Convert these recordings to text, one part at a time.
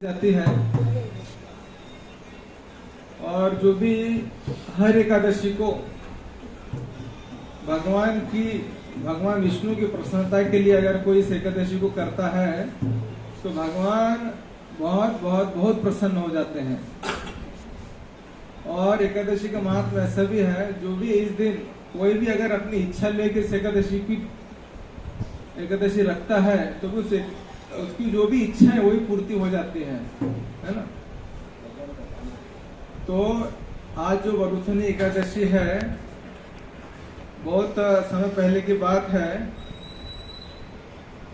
जाती है। और जो भी हर एकादशी को भगवान विष्णु की प्रसन्नता के लिए अगर कोई इस एकादशी को करता है तो भगवान बहुत बहुत बहुत प्रसन्न हो जाते हैं। और एकादशी का महत्व ऐसा भी है, जो भी इस दिन कोई भी अगर अपनी इच्छा लेकर इस एकादशी रखता है तो उसकी जो भी इच्छा है वही पूर्ति हो जाती है ना। तो आज जो वरुथनी एकादशी है, बहुत समय पहले की बात है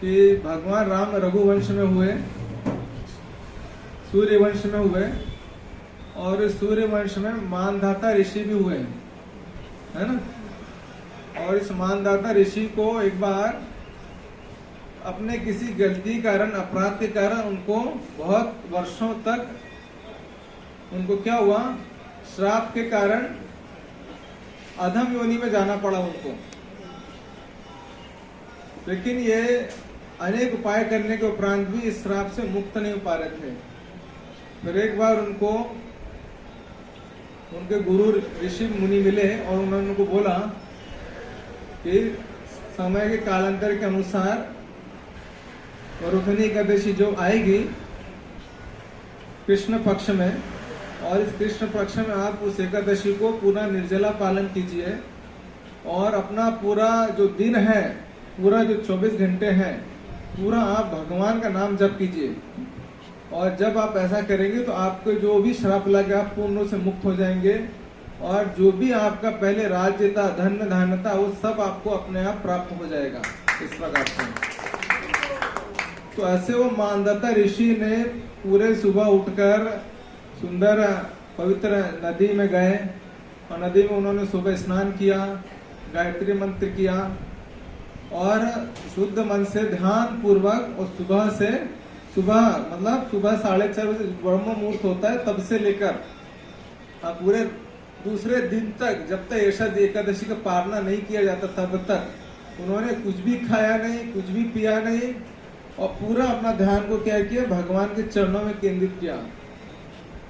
कि भगवान राम रघुवंश में हुए, सूर्य वंश में हुए, और सूर्य वंश में मानधाता ऋषि भी हुए, है ना। और इस मानधाता ऋषि को एक बार अपने किसी गलती कारण, अपराध के कारण उनको बहुत वर्षों तक उनको क्या हुआ, श्राप के कारण अधम योनि में जाना पड़ा उनको। लेकिन ये अनेक उपाय करने के उपरांत भी इस श्राप से मुक्त नहीं हो पा रहे थे। फिर एक बार उनको उनके गुरु ऋषि मुनि मिले और उन्होंने उनको बोला कि समय के कालांतर के अनुसार वरुथनी एकादशी जो आएगी कृष्ण पक्ष में, और इस कृष्ण पक्ष में आप उस एकादशी को पूरा निर्जला पालन कीजिए और अपना पूरा जो दिन है, पूरा जो 24 घंटे हैं, पूरा आप भगवान का नाम जप कीजिए। और जब आप ऐसा करेंगे तो आपको जो भी श्राप लगे आप पूर्ण से मुक्त हो जाएंगे, और जो भी आपका पहले राज्य था, धन धान्य था, वो सब आपको अपने आप प्राप्त हो जाएगा। इस प्रकार से तो ऐसे वो मानधाता ऋषि ने पूरे सुबह उठकर सुंदर पवित्र नदी में गए, और नदी में उन्होंने सुबह स्नान किया, गायत्री मंत्र किया, और शुद्ध मन से ध्यान पूर्वक, और सुबह मतलब सुबह 4:30 बजे ब्रह्म मुहूर्त होता है, तब से लेकर पूरे दूसरे दिन तक, जब तक ऐसा एकादशी का पारना नहीं किया जाता तब तक उन्होंने कुछ भी खाया नहीं, कुछ भी पिया नहीं, और पूरा अपना ध्यान को क्या किया, भगवान के चरणों में केंद्रित किया।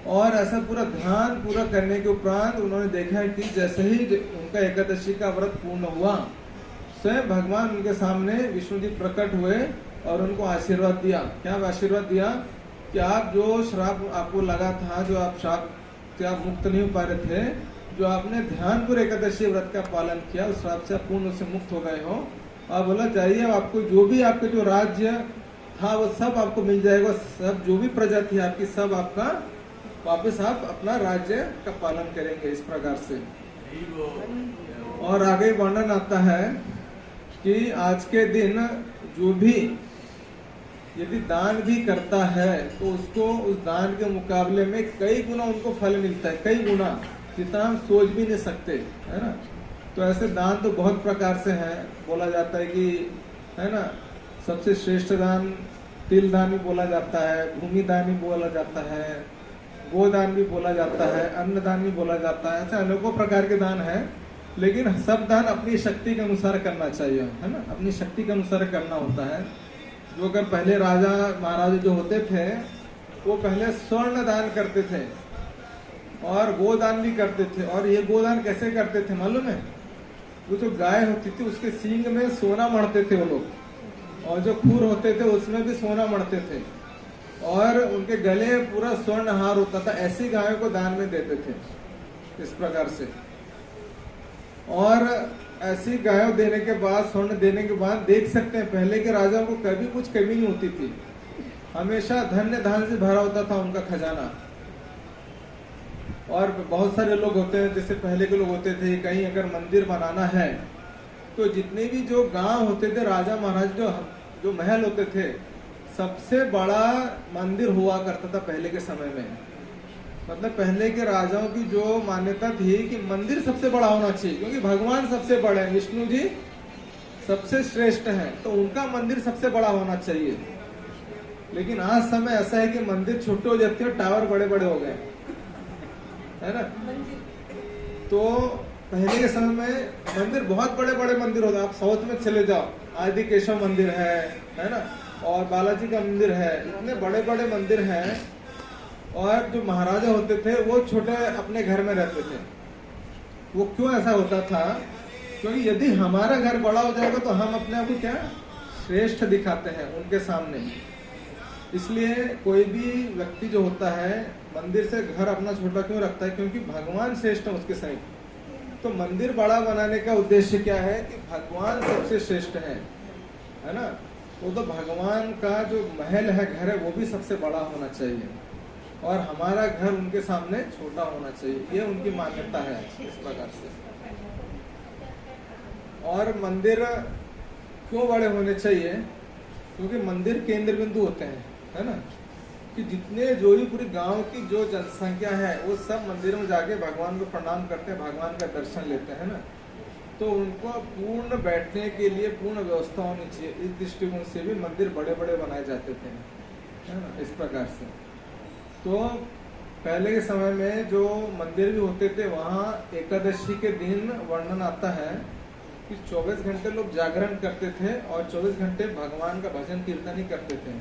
और ऐसा पूरा ध्यान पूरा करने के उपरांत उन्होंने देखा कि जैसे ही उनका एकादशी का व्रत पूर्ण हुआ, स्वयं भगवान उनके सामने विष्णु जी प्रकट हुए और उनको आशीर्वाद दिया। क्या आशीर्वाद दिया कि आप जो श्राप आपको लगा था, जो आप श्राप से आप मुक्त नहीं हो पा रहे थे, जो आपने ध्यान पूर्वक एकादशी व्रत का पालन किया, उस श्राप से आप पूर्ण से मुक्त हो गए हो। आप बोला जाइए, आपको जो भी आपके जो राज्य था वो सब आपको मिल जाएगा, सब जो भी प्रजा थी आपकी, सब आपका वापस आप अपना राज्य का पालन करेंगे। इस प्रकार से और आगे वर्णन आता है कि आज के दिन जो भी यदि दान भी करता है तो उसको उस दान के मुकाबले में कई गुना उनको फल मिलता है, कई गुना, जितना हम सोच भी नहीं सकते, है ना। तो ऐसे दान तो बहुत प्रकार से हैं। बोला जाता है कि, है ना, सबसे श्रेष्ठ दान तिल दान भी बोला जाता है, भूमि दान भी बोला जाता है, गोदान भी बोला जाता है, अन्न दान भी बोला जाता है। ऐसे अनेकों प्रकार के दान हैं, लेकिन सब दान अपनी शक्ति के अनुसार करना चाहिए, है ना, अपनी शक्ति के अनुसार करना होता है। जो अगर पहले राजा महाराजा जो होते थे वो पहले स्वर्ण दान करते थे और गोदान भी करते थे। और ये गोदान कैसे करते थे मालूम है? वो जो गाय होती थी उसके सींग में सोना मढ़ते थे वो लोग, और जो खूर होते थे उसमें भी सोना मढ़ते थे, और उनके गले पूरा स्वर्ण हार होता था। ऐसी गायों को दान में देते थे इस प्रकार से। और ऐसी गायों देने के बाद, स्वर्ण देने के बाद देख सकते हैं पहले के राजाओं को कभी कुछ कमी नहीं होती थी, हमेशा धन्य धान से भरा होता था उनका खजाना। और बहुत सारे लोग होते हैं, जैसे पहले के लोग होते थे, कहीं अगर मंदिर बनाना है तो जितने भी जो गांव होते थे, राजा महाराज जो महल होते थे, सबसे बड़ा मंदिर हुआ करता था पहले के समय में। मतलब पहले के राजाओं की जो मान्यता थी कि मंदिर सबसे बड़ा होना चाहिए, क्योंकि भगवान सबसे बड़े हैं, विष्णु जी सबसे श्रेष्ठ हैं, तो उनका मंदिर सबसे बड़ा होना चाहिए। लेकिन आज समय ऐसा है कि मंदिर छोटे हो जाते हैं, टावर बड़े बड़े हो गए, है ना। तो पहले के समय में मंदिर बहुत बड़े बड़े मंदिर होते हैं। आप साउथ में चले जाओ, आदि केशव मंदिर है ना, और बालाजी का मंदिर है, इतने बड़े बड़े मंदिर हैं। और जो महाराजा होते थे वो छोटे अपने घर में रहते थे। वो क्यों ऐसा होता था? क्योंकि यदि हमारा घर बड़ा हो जाएगा तो हम अपने आप को क्या श्रेष्ठ दिखाते हैं उनके सामने। इसलिए कोई भी व्यक्ति जो होता है मंदिर से घर अपना छोटा क्यों रखता है? क्योंकि भगवान श्रेष्ठ है उसके समीप। तो मंदिर बड़ा बनाने का उद्देश्य क्या है कि भगवान सबसे श्रेष्ठ है ना। वो तो भगवान का जो महल है, घर है, वो भी सबसे बड़ा होना चाहिए और हमारा घर उनके सामने छोटा होना चाहिए। ये उनकी मान्यता है इस प्रकार से। और मंदिर क्यों बड़े होने चाहिए? क्योंकि मंदिर केंद्र बिंदु होते हैं, है ना, कि जितने जो भी पूरी गांव की जो जनसंख्या है वो सब मंदिर में जाके भगवान को प्रणाम करते हैं, भगवान का दर्शन लेते हैं ना। तो उनको पूर्ण बैठने के लिए पूर्ण व्यवस्था होनी चाहिए। इस दृष्टिकोण से भी मंदिर बड़े बड़े बनाए जाते थे, है ना, इस प्रकार से। तो पहले के समय में जो मंदिर भी होते थे वहाँ एकादशी के दिन वर्णन आता है कि 24 घंटे लोग जागरण करते थे और 24 घंटे भगवान का भजन कीर्तन ही करते थे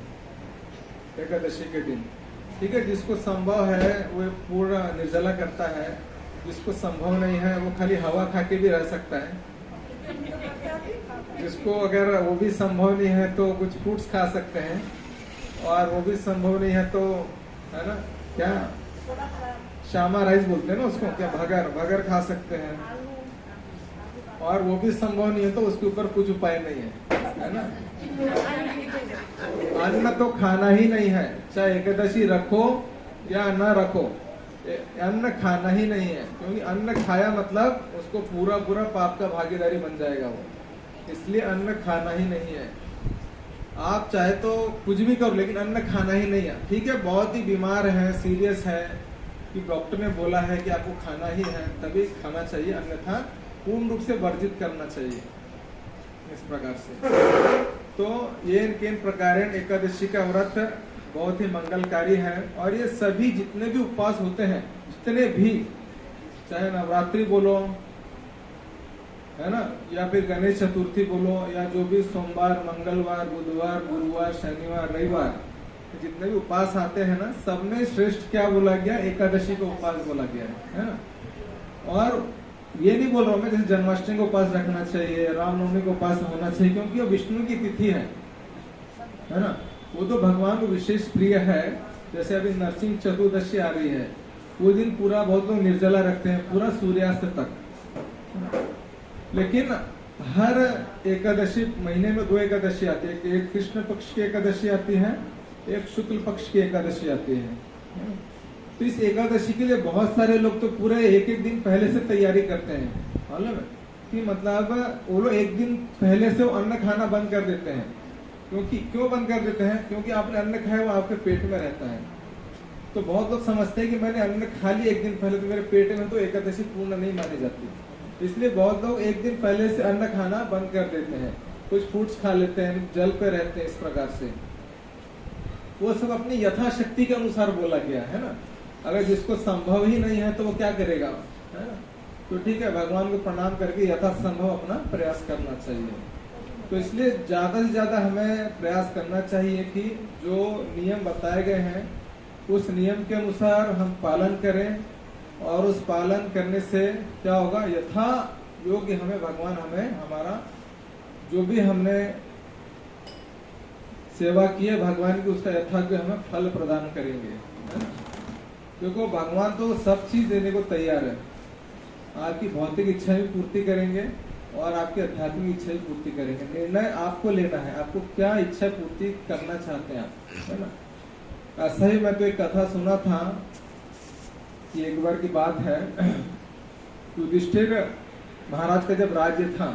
एकादशी के दिन। ठीक है, जिसको संभव है वो पूरा निर्जला करता है, जिसको संभव नहीं है वो खाली हवा खा के भी रह सकता है। जिसको अगर वो भी संभव नहीं है तो कुछ फ्रूट्स खा सकते हैं, और वो भी संभव नहीं है तो, है ना, क्या श्यामा राइस बोलते हैं ना उसको, क्या भगर खा सकते हैं। और वो भी संभव नहीं है तो उसके ऊपर कुछ उपाय नहीं है ना। अन्न तो खाना ही नहीं है, चाहे एकादशी रखो या न रखो, अन्न खाना ही नहीं है। क्योंकि अन्न खाया मतलब उसको पूरा पूरा पाप का भागीदारी बन जाएगा वो, इसलिए अन्न खाना ही नहीं है। आप चाहे तो कुछ भी करो लेकिन अन्न खाना ही नहीं है। ठीक है, बहुत ही बीमार है, सीरियस है, कि डॉक्टर ने बोला है कि आपको खाना ही है तभी खाना चाहिए, अन्यथा पूर्ण रूप से वर्जित करना चाहिए, इस प्रकार से। तो ये किन प्रकार एकादशी का व्रत बहुत ही मंगलकारी है। और ये सभी जितने भी उपवास होते हैं, जितने भी, चाहे नवरात्रि बोलो, है ना, या फिर गणेश चतुर्थी बोलो, या जो भी सोमवार, मंगलवार, बुधवार, गुरुवार, शनिवार, रविवार, जितने भी उपवास आते हैं ना, सब में श्रेष्ठ क्या बोला गया? एकादशी को उपवास बोला गया है ना। और ये नहीं बोल रहा हूँ मैं जैसे जन्माष्टमी को उपास रखना चाहिए, रामनवमी को उपास होना चाहिए, क्योंकि वो विष्णु की तिथि है ना, वो तो भगवान को विशेष प्रिय है। जैसे अभी नरसिंह चतुर्दशी आ रही है, वो दिन पूरा बहुत लोग निर्जला रखते हैं पूरा सूर्यास्त तक। लेकिन हर एकादशी, महीने में 2 एकादशी आती है, एक कृष्ण पक्ष की एकादशी आती है, एक शुक्ल पक्ष की एकादशी आती है। तो इस एकादशी के लिए बहुत सारे लोग तो पूरे एक दिन पहले से तैयारी करते हैं, मालूम है कि मतलब वो लोग एक दिन पहले से वो अन्न खाना बंद कर देते हैं। क्यों बंद कर देते हैं? क्योंकि आपने अन्न खाया वो आपके पेट में रहता है। तो बहुत लोग समझते हैं कि मैंने अन्न खा लिया एक दिन पहले तो मेरे पेट में, तो एकादशी पूर्ण नहीं मानी जाती। इसलिए बहुत लोग एक दिन पहले से अन्न खाना बंद कर देते हैं, कुछ फ्रूट्स खा लेते हैं, जल पे रहते हैं, इस प्रकार से। वो सब अपनी यथाशक्ति के अनुसार बोला गया है ना। अगर जिसको संभव ही नहीं है तो वो क्या करेगा, है ना। तो ठीक है, भगवान को प्रणाम करके यथासंभव अपना प्रयास करना चाहिए। तो इसलिए ज्यादा से ज्यादा हमें प्रयास करना चाहिए कि जो नियम बताए गए हैं उस नियम के अनुसार हम पालन करें, और उस पालन करने से क्या होगा, यथा योग्य हमें भगवान हमारा जो भी हमने सेवा की है भगवान की, उसका यथायोग्य हमें फल प्रदान करेंगे, है ना। क्योंकि भगवान तो सब चीज देने को तैयार है। आपकी भौतिक इच्छा भी पूर्ति करेंगे और आपकी आध्यात्मिक इच्छा भी पूर्ति करेंगे। निर्णय आपको लेना है, आपको क्या इच्छा पूर्ति करना चाहते हैं आप, है ना। ऐसा ही मैं तो एक कथा सुना था कि एक बार की बात है, युधिष्ठिर महाराज का जब राज्य था